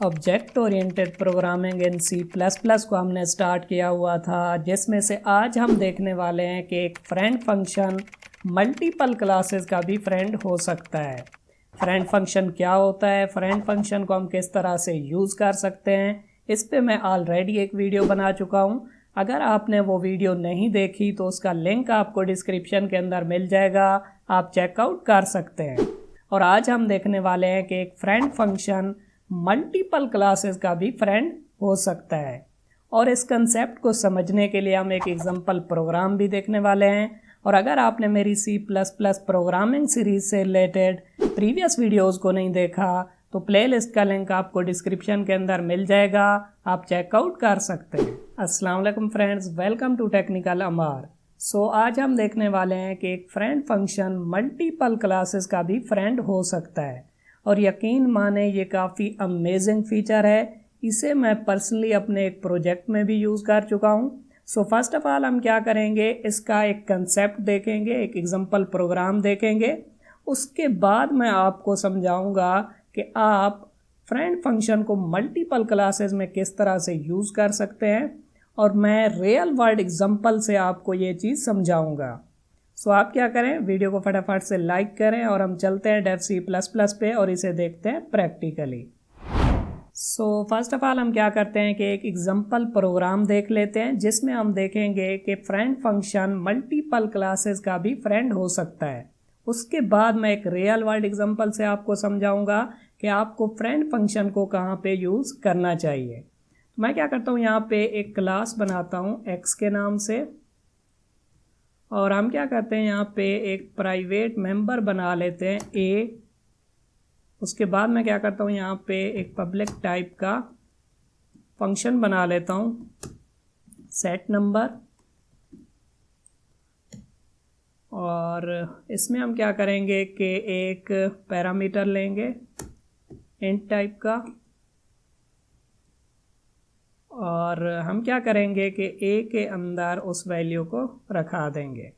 Object oriented programming in C plus plus को हमने start किया हुआ था, जिसमें से आज हम देखने वाले हैं कि एक फ्रेंड फंक्शन मल्टीपल क्लासेस का भी फ्रेंड हो सकता है। फ्रेंड फंक्शन क्या होता है, फ्रेंड फंक्शन को हम किस तरह से यूज़ कर सकते हैं, इस पे मैं ऑलरेडी एक वीडियो बना चुका हूँ। अगर आपने वो वीडियो नहीं देखी तो उसका लिंक आपको डिस्क्रिप्शन के अंदर मिल जाएगा, आप चेकआउट कर सकते हैं। और आज हम देखने वाले हैं कि एक फ्रेंड फंक्शन मल्टीपल क्लासेस का भी फ्रेंड हो सकता है। और इस कंसेप्ट को समझने के लिए हम एक एग्जांपल प्रोग्राम भी देखने वाले हैं। और अगर आपने मेरी C plus plus programming series से रिलेटेड प्रीवियस वीडियोस को नहीं देखा तो प्लेलिस्ट का लिंक आपको डिस्क्रिप्शन के अंदर मिल जाएगा, आप चेकआउट कर सकते हैं। अस्सलाम वालेकुम फ्रेंड्स, वेलकम टू टेक्निकल अमार। आज हम देखने वाले हैं कि एक फ्रेंड फंक्शन मल्टीपल क्लासेस का भी फ्रेंड हो सकता है। और यकीन माने ये काफ़ी अमेजिंग फीचर है, इसे मैं पर्सनली अपने एक प्रोजेक्ट में भी यूज़ कर चुका हूँ। फर्स्ट ऑफ ऑल हम क्या करेंगे, इसका एक कंसेप्ट देखेंगे, एक एग्जांपल प्रोग्राम देखेंगे। उसके बाद मैं आपको समझाऊंगा कि आप फ्रेंड फंक्शन को मल्टीपल क्लासेस में किस तरह से यूज़ कर सकते हैं, और मैं रियल वर्ल्ड एग्जांपल से आपको ये चीज़ समझाऊंगा। आप क्या करें, वीडियो को फटाफट से लाइक करें और हम चलते हैं डेव सी प्लस प्लस पे और इसे देखते हैं प्रैक्टिकली। फर्स्ट ऑफ ऑल हम क्या करते हैं कि एक एग्जांपल प्रोग्राम देख लेते हैं, जिसमें हम देखेंगे कि फ्रेंड फंक्शन मल्टीपल क्लासेस का भी फ्रेंड हो सकता है। उसके बाद मैं एक रियल वर्ल्ड एग्जांपल से आपको समझाऊंगा कि आपको फ्रेंड फंक्शन को कहाँ पे यूज़ करना चाहिए। तो मैं क्या करता हूँ, यहाँ पे एक क्लास बनाता हूँ x के नाम से, और हम क्या करते हैं यहाँ पे एक प्राइवेट मेंबर बना लेते हैं a। उसके बाद मैं क्या करता हूँ, यहाँ पे एक पब्लिक टाइप का फंक्शन बना लेता हूँ सेट नंबर, और इसमें हम क्या करेंगे कि एक पैरामीटर लेंगे इंट टाइप का, और हम क्या करेंगे कि a के अंदर उस वैल्यू को रखा देंगे।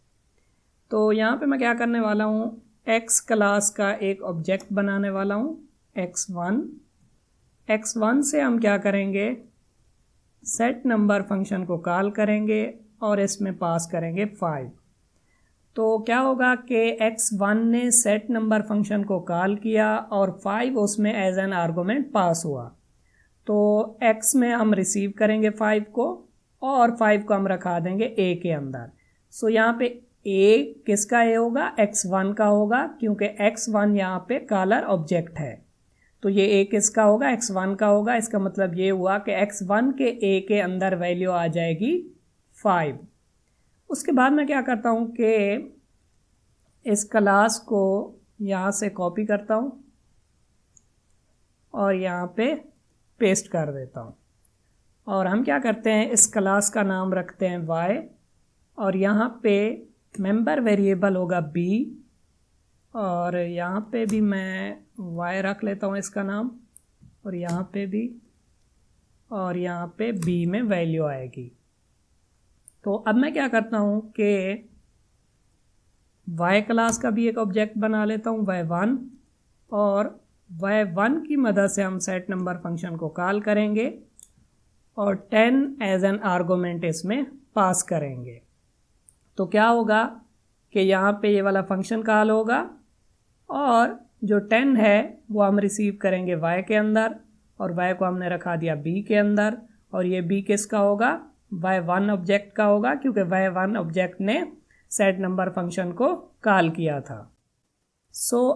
तो यहाँ पे मैं क्या करने वाला हूँ, x क्लास का एक ऑब्जेक्ट बनाने वाला हूँ x1। x1 से हम क्या करेंगे, सेट नंबर फंक्शन को कॉल करेंगे और इसमें पास करेंगे 5। तो क्या होगा कि x1 ने सेट नंबर फंक्शन को कॉल किया और 5 उसमें एज एन आर्गुमेंट पास हुआ। तो x में हम रिसीव करेंगे 5 को, और 5 को हम रखा देंगे a के अंदर। यहाँ पे a किसका a होगा, x1 का होगा, क्योंकि x1 यहाँ पे कॉलर ऑब्जेक्ट है। तो ये a किसका होगा, x1 का होगा। इसका मतलब ये हुआ कि x1 के a के अंदर वैल्यू आ जाएगी 5। उसके बाद मैं क्या करता हूँ कि इस क्लास को यहाँ से कॉपी करता हूँ और यहाँ पे पेस्ट कर देता हूँ। और हम क्या करते हैं, इस क्लास का नाम रखते हैं y, और यहाँ पे मेंबर वेरिएबल होगा b, और यहाँ पे भी मैं y रख लेता हूँ इसका नाम, और यहाँ पे भी, और यहाँ पे b में वैल्यू आएगी। तो अब मैं क्या करता हूँ कि y क्लास का भी एक ऑब्जेक्ट बना लेता हूँ y1, और y1 की मदद से हम सेट नंबर फंक्शन को कॉल करेंगे और 10 एज एन आर्गुमेंट इसमें पास करेंगे। तो क्या होगा कि यहाँ पे ये वाला फंक्शन कॉल होगा, और जो 10 है वो हम रिसीव करेंगे y के अंदर, और y को हमने रखा दिया b के अंदर, और ये b किसका होगा, y1 ऑब्जेक्ट का होगा, क्योंकि y1 ऑब्जेक्ट ने सेट नंबर फंक्शन को कॉल किया था।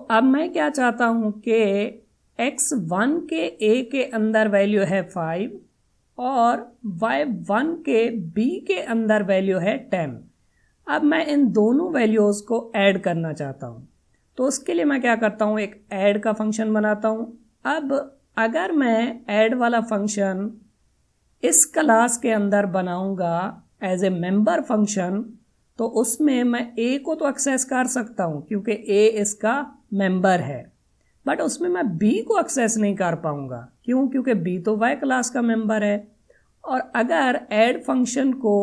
अब मैं क्या चाहता हूँ कि x1 के a के अंदर वैल्यू है 5 और y1 के b के अंदर वैल्यू है 10। अब मैं इन दोनों वैल्यूज़ को ऐड करना चाहता हूँ। तो उसके लिए मैं क्या करता हूँ, एक ऐड का फंक्शन बनाता हूँ। अब अगर मैं ऐड वाला फंक्शन इस क्लास के अंदर बनाऊँगा एज ए मेंबर फंक्शन, तो उसमें मैं a को तो एक्सेस कर सकता हूँ क्योंकि a इसका मेंबर है, बट उसमें मैं b को एक्सेस नहीं कर पाऊँगा। क्यों, क्योंकि b तो y क्लास का मेंबर है। और अगर ऐड फंक्शन को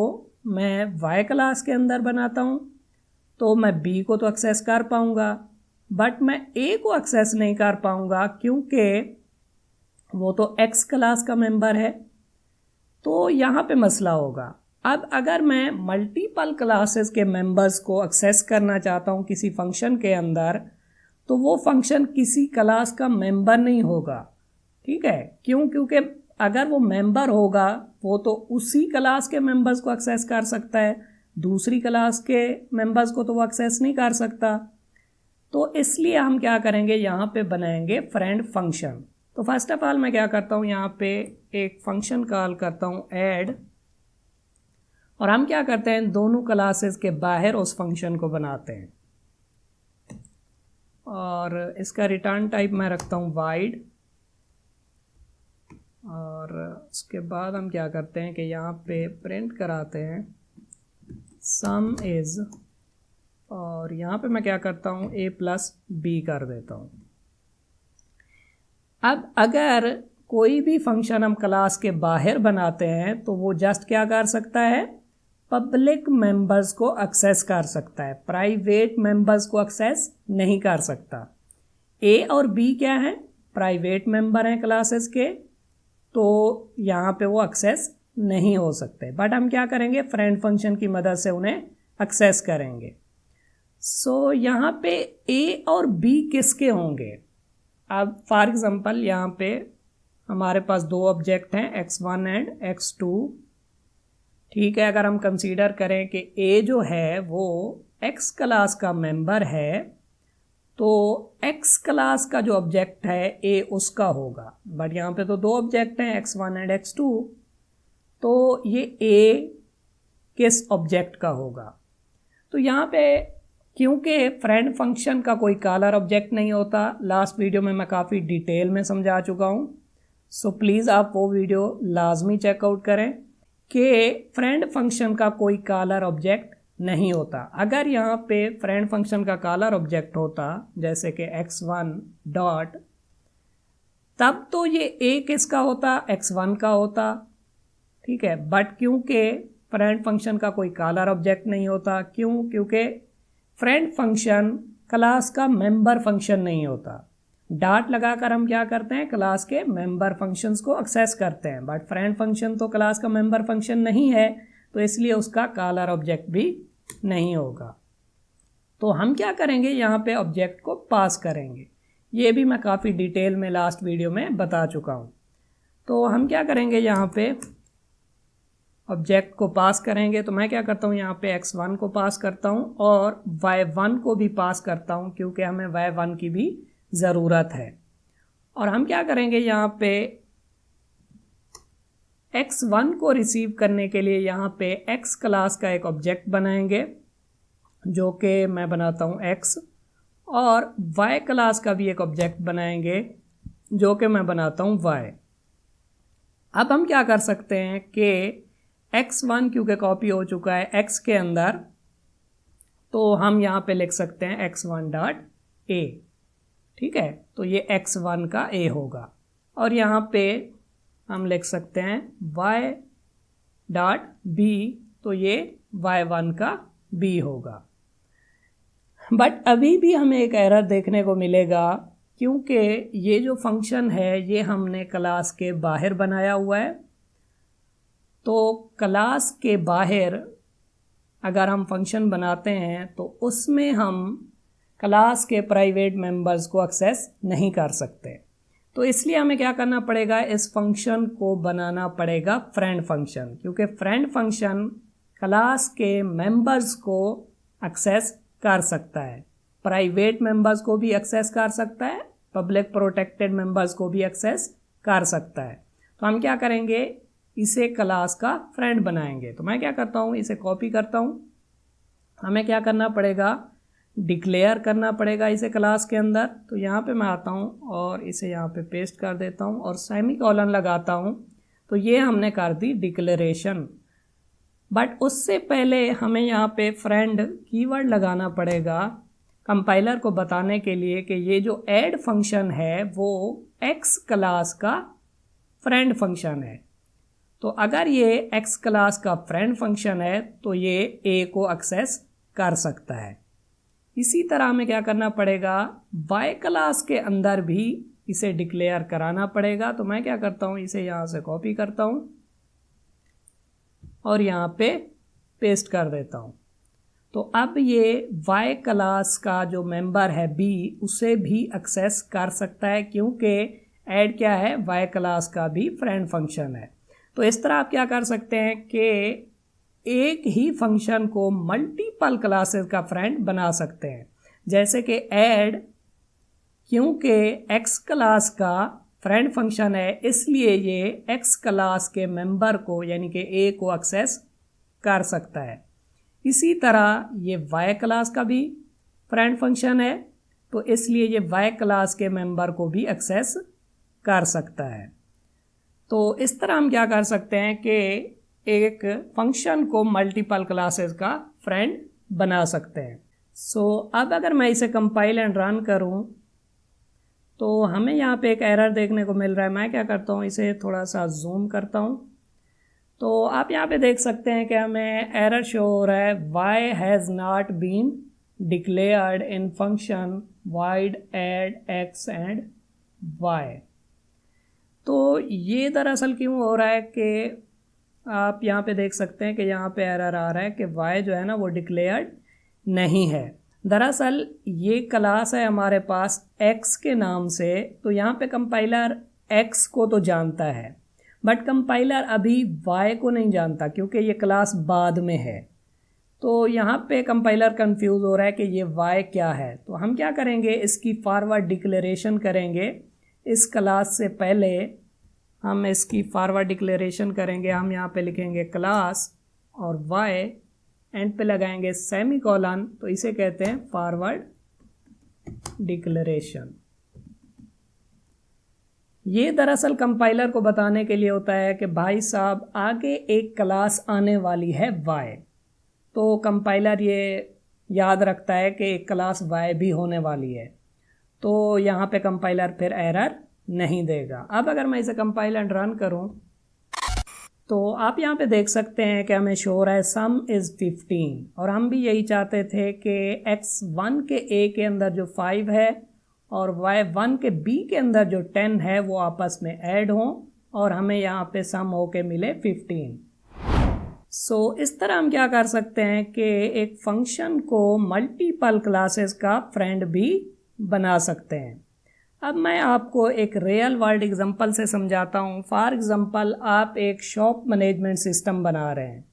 मैं y क्लास के अंदर बनाता हूँ तो मैं b को तो एक्सेस कर पाऊँगा, बट मैं a को एक्सेस नहीं कर पाऊँगा, क्योंकि वो तो एक्स क्लास का मेंबर है, तो यहाँ पे मसला होगा। अब अगर मैं मल्टीपल क्लासेस के मेंबर्स को एक्सेस करना चाहता हूँ किसी फंक्शन के अंदर, तो वो फंक्शन किसी क्लास का मेंबर नहीं होगा। ठीक है, क्यों? क्योंकि अगर वो मेंबर होगा वो तो उसी क्लास के मेंबर्स को एक्सेस कर सकता है, दूसरी क्लास के मेंबर्स को तो वो एक्सेस नहीं कर सकता। तो इसलिए हम क्या करेंगे, यहाँ पे बनाएंगे फ्रेंड फंक्शन। तो फर्स्ट ऑफ ऑल मैं क्या करता हूँ, यहाँ पे एक फंक्शन कॉल करता हूँ ऐड, और हम क्या करते हैं, दोनों क्लासेस के बाहर उस फंक्शन को बनाते हैं, और इसका रिटर्न टाइप मैं रखता हूँ वाइड। और उसके बाद हम क्या करते हैं कि यहाँ पे प्रिंट कराते हैं सम इज़, और यहाँ पे मैं क्या करता हूँ a प्लस बी कर देता हूँ। अब अगर कोई भी फंक्शन हम क्लास के बाहर बनाते हैं तो वो जस्ट क्या कर सकता है, पब्लिक मेंबर्स को एक्सेस कर सकता है, प्राइवेट मेंबर्स को एक्सेस नहीं कर सकता। a और b क्या है, प्राइवेट मेंबर हैं क्लासेस के, तो यहाँ पे वो एक्सेस नहीं हो सकते। बट हम क्या करेंगे, फ्रेंड फंक्शन की मदद से उन्हें एक्सेस करेंगे। सो यहाँ पे a और b किसके होंगे? अब फॉर एग्जांपल यहाँ पे हमारे पास दो ऑब्जेक्ट हैं x1 एंड x2। ठीक है, अगर हम कंसीडर करें कि a जो है वो x क्लास का मेंबर है, तो x क्लास का जो ऑब्जेक्ट है a उसका होगा। बट यहाँ पे तो दो ऑब्जेक्ट हैं x1 एंड x2, तो ये a किस ऑब्जेक्ट का होगा? तो यहाँ पे क्योंकि फ्रेंड फंक्शन का कोई कॉलर ऑब्जेक्ट नहीं होता, लास्ट वीडियो में मैं काफ़ी डिटेल में समझा चुका हूँ, सो प्लीज़ आप वो वीडियो लाजमी चेकआउट करें कि फ्रेंड फंक्शन का कोई कॉलर ऑब्जेक्ट नहीं होता। अगर यहाँ पे फ्रेंड फंक्शन का कॉलर ऑब्जेक्ट होता जैसे कि x1 डॉट, तब तो ये a किसका होता, x1 का होता। ठीक है, बट क्योंकि फ्रेंड फंक्शन का कोई कॉलर ऑब्जेक्ट नहीं होता, क्यों? क्योंकि फ्रेंड फंक्शन क्लास का मेंबर फंक्शन नहीं होता। डॉट लगाकर हम क्या करते हैं, क्लास के मेंबर फंक्शंस को एक्सेस करते हैं, बट फ्रेंड फंक्शन तो क्लास का मेंबर फंक्शन नहीं है, तो इसलिए उसका कॉलर ऑब्जेक्ट भी नहीं होगा। तो हम क्या करेंगे, यहाँ पे ऑब्जेक्ट को पास करेंगे। ये भी मैं काफ़ी डिटेल में लास्ट वीडियो में बता चुका हूँ। तो हम क्या करेंगे, यहाँ पे ऑब्जेक्ट को पास करेंगे। तो मैं क्या करता हूँ, यहाँ पे x1 को पास करता हूँ और y1 को भी पास करता हूँ, क्योंकि हमें y1 की भी ज़रूरत है। और हम क्या करेंगे, यहाँ पे x1 को रिसीव करने के लिए यहाँ पे x क्लास का एक ऑब्जेक्ट बनाएंगे, जो कि मैं बनाता हूँ x, और y क्लास का भी एक ऑब्जेक्ट बनाएंगे, जो कि मैं बनाता हूँ y। अब हम क्या कर सकते हैं कि x1 क्योंकि कॉपी हो चुका है x के अंदर, तो हम यहाँ पे लिख सकते हैं x1 डॉट a। ठीक है, तो ये x1 का a होगा, और यहाँ पे हम लिख सकते हैं y डॉट b, तो ये y1 का b होगा। बट अभी भी हमें एक एरर देखने को मिलेगा, क्योंकि ये जो फंक्शन है ये हमने क्लास के बाहर बनाया हुआ है। तो क्लास के बाहर अगर हम फंक्शन बनाते हैं तो उसमें हम क्लास के प्राइवेट मेंबर्स को एक्सेस नहीं कर सकते। तो इसलिए हमें क्या करना पड़ेगा, इस फंक्शन को बनाना पड़ेगा फ्रेंड फंक्शन, क्योंकि फ्रेंड फंक्शन क्लास के मेंबर्स को एक्सेस कर सकता है, प्राइवेट मेंबर्स को भी एक्सेस कर सकता है, पब्लिक प्रोटेक्टेड मेंबर्स को भी एक्सेस कर सकता है। तो हम क्या करेंगे, इसे क्लास का फ्रेंड बनाएंगे। तो मैं क्या करता हूँ, इसे कॉपी करता हूँ। हमें क्या करना पड़ेगा, डिक्लेयर करना पड़ेगा इसे क्लास के अंदर। तो यहाँ पे मैं आता हूँ और इसे यहाँ पे पेस्ट कर देता हूँ और सेमीकोलन लगाता हूँ। तो ये हमने कर दी डिक्लेरेशन। बट उससे पहले हमें यहाँ पे फ्रेंड कीवर्ड लगाना पड़ेगा कंपाइलर को बताने के लिए कि ये जो ऐड फंक्शन है वो एक्स क्लास का फ्रेंड फंक्शन है। तो अगर ये एक्स क्लास का फ्रेंड फंक्शन है तो ये ए को एक्सेस कर सकता है। इसी तरह हमें क्या करना पड़ेगा, वाई क्लास के अंदर भी इसे डिक्लेयर कराना पड़ेगा। तो मैं क्या करता हूँ, इसे यहाँ से कॉपी करता हूँ और यहाँ पे पेस्ट कर देता हूँ। तो अब ये y क्लास का जो मेंबर है b उसे भी एक्सेस कर सकता है, क्योंकि ऐड क्या है, y क्लास का भी फ्रेंड फंक्शन है। तो इस तरह आप क्या कर सकते हैं कि एक ही फंक्शन को मल्टीपल क्लासेस का फ्रेंड बना सकते हैं। जैसे कि ऐड, क्योंकि x क्लास का फ्रेंड फंक्शन है इसलिए ये x क्लास के मेंबर को यानी कि a को एक्सेस कर सकता है। इसी तरह ये y क्लास का भी फ्रेंड फंक्शन है, तो इसलिए ये y क्लास के मेंबर को भी एक्सेस कर सकता है। तो इस तरह हम क्या कर सकते हैं कि एक फंक्शन को मल्टीपल क्लासेस का फ्रेंड बना सकते हैं। अब अगर मैं इसे कंपाइल एंड रन करूं तो हमें यहाँ पे एक एरर देखने को मिल रहा है। मैं क्या करता हूँ, इसे थोड़ा सा जूम करता हूँ। तो आप यहाँ पे देख सकते हैं कि हमें एरर शो हो रहा है, y has not been declared in function void add x and y। तो ये दरअसल क्यों हो रहा है कि आप यहाँ पे देख सकते हैं कि यहाँ पे एरर आ रहा है कि y जो है ना वो डिक्लेयर्ड नहीं है। दरअसल ये क्लास है हमारे पास x के नाम से, तो यहाँ पे कंपाइलर x को तो जानता है बट कंपाइलर अभी y को नहीं जानता, क्योंकि ये क्लास बाद में है। तो यहाँ पे कंपाइलर कंफ्यूज हो रहा है कि ये y क्या है। तो हम क्या करेंगे, इसकी फॉरवर्ड डिक्लेरेशन करेंगे। इस क्लास से पहले हम इसकी फॉरवर्ड डिक्लेरेशन करेंगे। हम यहाँ पे लिखेंगे क्लास और y एंड पे लगाएंगे सेमीकोलन, तो इसे कहते हैं फॉरवर्ड डिक्लेरेशन। ये दरअसल कंपाइलर को बताने के लिए होता है कि भाई साहब आगे एक क्लास आने वाली है y, तो कंपाइलर ये याद रखता है कि एक क्लास y भी होने वाली है, तो यहाँ पे कंपाइलर फिर एरर नहीं देगा। अब अगर मैं इसे कंपाइल एंड रन करूँ तो आप यहाँ पे देख सकते हैं कि हमें शो हो रहा है सम इज़ 15, और हम भी यही चाहते थे कि x1 के a के अंदर जो 5 है और y1 के b के अंदर जो 10 है वो आपस में ऐड हों और हमें यहाँ पे सम हो के मिले 15। इस तरह हम क्या कर सकते हैं कि एक फंक्शन को मल्टीपल क्लासेस का फ्रेंड भी बना सकते हैं। अब मैं आपको एक रियल वर्ल्ड एग्जांपल से समझाता हूँ। फॉर एग्जांपल आप एक शॉप मैनेजमेंट सिस्टम बना रहे हैं।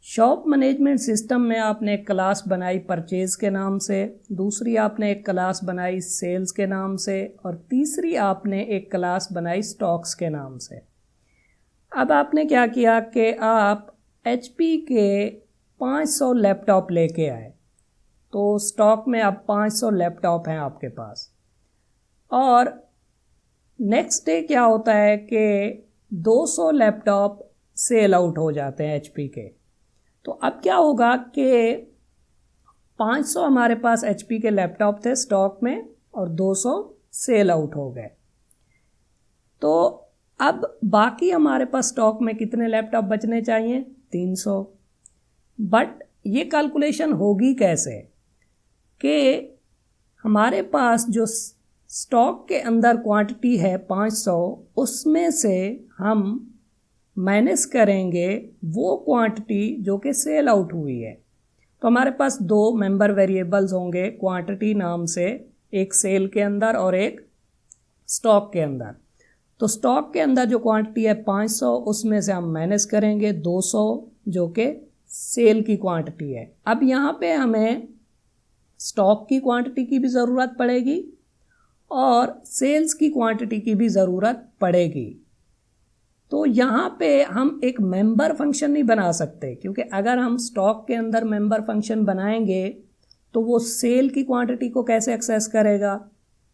शॉप मैनेजमेंट सिस्टम में आपने एक क्लास बनाई परचेज के नाम से, दूसरी आपने एक क्लास बनाई सेल्स के नाम से, और तीसरी आपने एक क्लास बनाई स्टॉक्स के नाम से। अब आपने क्या किया कि आप HP के 500 लैपटॉप लेके आए, तो स्टॉक में अब 500 लैपटॉप हैं आपके पास। और नेक्स्ट डे क्या होता है कि 200 लैपटॉप सेल आउट हो जाते हैं HP के। तो अब क्या होगा कि 500 हमारे पास HP के लैपटॉप थे स्टॉक में और 200 सेल आउट हो गए। तो अब बाकी हमारे पास स्टॉक में कितने लैपटॉप बचने चाहिए, 300। बट ये कैलकुलेशन होगी कैसे कि हमारे पास जो स्टॉक के अंदर क्वांटिटी है 500, उसमें से हम माइनस करेंगे वो क्वांटिटी जो कि सेल आउट हुई है। तो हमारे पास दो मेंबर वेरिएबल्स होंगे क्वांटिटी नाम से, एक सेल के अंदर और एक स्टॉक के अंदर। तो स्टॉक के अंदर जो क्वांटिटी है 500, उसमें से हम माइनस करेंगे 200 जो कि सेल की क्वांटिटी है। अब यहाँ पे हमें स्टॉक की क्वांटिटी की भी ज़रूरत पड़ेगी और सेल्स की क्वांटिटी की भी ज़रूरत पड़ेगी। तो यहाँ पे हम एक मेंबर फंक्शन नहीं बना सकते, क्योंकि अगर हम स्टॉक के अंदर मेंबर फंक्शन बनाएंगे तो वो सेल की क्वांटिटी को कैसे एक्सेस करेगा,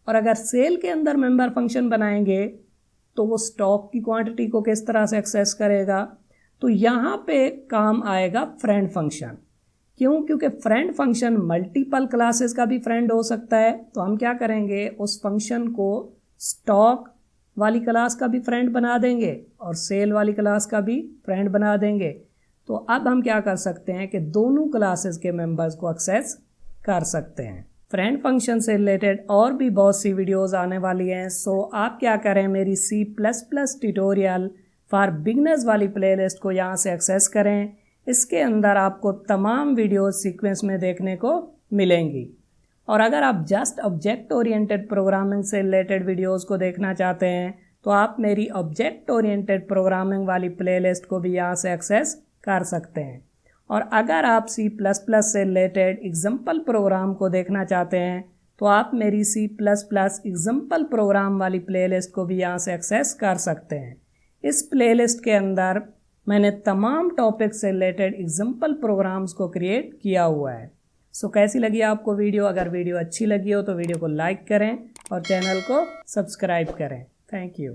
और अगर सेल के अंदर मेंबर फंक्शन बनाएंगे तो वो स्टॉक की क्वांटिटी को किस तरह से एक्सेस करेगा। तो यहाँ पे काम आएगा फ्रेंड फंक्शन। क्यों? क्योंकि फ्रेंड फंक्शन मल्टीपल क्लासेस का भी फ्रेंड हो सकता है। तो हम क्या करेंगे, उस फंक्शन को स्टॉक वाली क्लास का भी फ्रेंड बना देंगे और सेल वाली क्लास का भी फ्रेंड बना देंगे। तो अब हम क्या कर सकते हैं कि दोनों क्लासेस के मेंबर्स को एक्सेस कर सकते हैं। फ्रेंड फंक्शन से रिलेटेड और भी बहुत सी वीडियोस आने वाली हैं। सो आप क्या करें, मेरी C++ ट्यूटोरियल फॉर बिगनर्स वाली प्लेलिस्ट को यहाँ से एक्सेस करें। इसके अंदर आपको तमाम वीडियोस सीक्वेंस में देखने को मिलेंगी। और अगर आप जस्ट ऑब्जेक्ट ओरिएंटेड प्रोग्रामिंग से रिलेटेड वीडियोस को देखना चाहते हैं तो आप मेरी ऑब्जेक्ट ओरिएंटेड प्रोग्रामिंग वाली प्लेलिस्ट को भी यहाँ से एक्सेस कर सकते हैं। और अगर आप C++ से रिलेटेड एग्जाम्पल प्रोग्राम को देखना चाहते हैं तो आप मेरी C++ एग्जाम्पल प्रोग्राम वाली प्लेलिस्ट को भी यहाँ से एक्सेस कर सकते हैं। इस प्लेलिस्ट के अंदर मैंने तमाम टॉपिक से रिलेटेड एग्जाम्पल प्रोग्राम्स को क्रिएट किया हुआ है। सो कैसी लगी आपको वीडियो? अगर वीडियो अच्छी लगी हो तो वीडियो को लाइक करें और चैनल को सब्सक्राइब करें। Thank you.